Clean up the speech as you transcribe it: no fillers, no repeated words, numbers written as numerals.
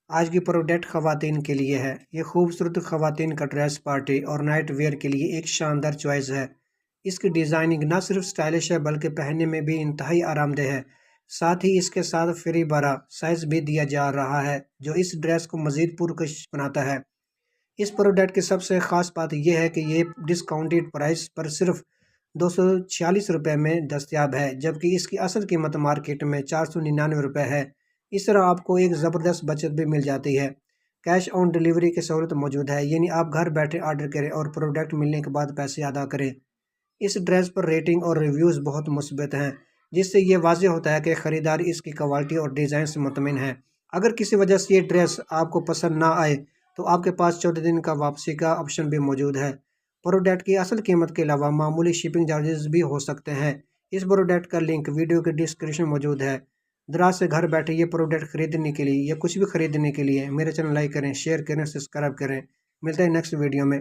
آج کی پروڈکٹ خواتین کے لیے ہے۔ یہ خوبصورت خواتین کا ڈریس پارٹی اور نائٹ ویئر کے لیے ایک شاندار چوائس ہے۔ اس کی ڈیزائننگ نہ صرف سٹائلش ہے بلکہ پہننے میں بھی انتہائی آرام دہ ہے۔ ساتھ ہی اس کے ساتھ فری بڑا سائز بھی دیا جا رہا ہے جو اس ڈریس کو مزید پرکشش بناتا ہے۔ اس پروڈکٹ کی سب سے خاص بات یہ ہے کہ یہ ڈسکاؤنٹڈ پرائس پر صرف 246 روپے میں دستیاب ہے، جبکہ اس کی اصل قیمت مارکیٹ میں 499 روپے ہے۔ اس طرح آپ کو ایک زبردست بچت بھی مل جاتی ہے۔ کیش آن ڈیلیوری کی سہولت موجود ہے، یعنی آپ گھر بیٹھے آرڈر کریں اور پروڈکٹ ملنے کے بعد پیسے ادا کریں۔ اس ڈریس پر ریٹنگ اور ریویوز بہت مثبت ہیں، جس سے یہ واضح ہوتا ہے کہ خریدار اس کی کوالٹی اور ڈیزائن سے مطمئن ہے۔ اگر کسی وجہ سے یہ ڈریس آپ کو پسند نہ آئے تو آپ کے پاس 14 دن کا واپسی کا آپشن بھی موجود ہے۔ پروڈکٹ کی اصل قیمت کے علاوہ معمولی شپنگ چارجز بھی ہو سکتے ہیں۔ اس پروڈکٹ کا لنک ویڈیو کے ڈسکرپشن موجود ہے۔ دراز سے گھر بیٹھے یہ پروڈکٹ خریدنے کے لیے یا کچھ بھی خریدنے کے لیے میرے چینل لائک کریں، شیئر کریں، سبسکرائب کریں۔ ملتے ہیں نیکسٹ ویڈیو میں۔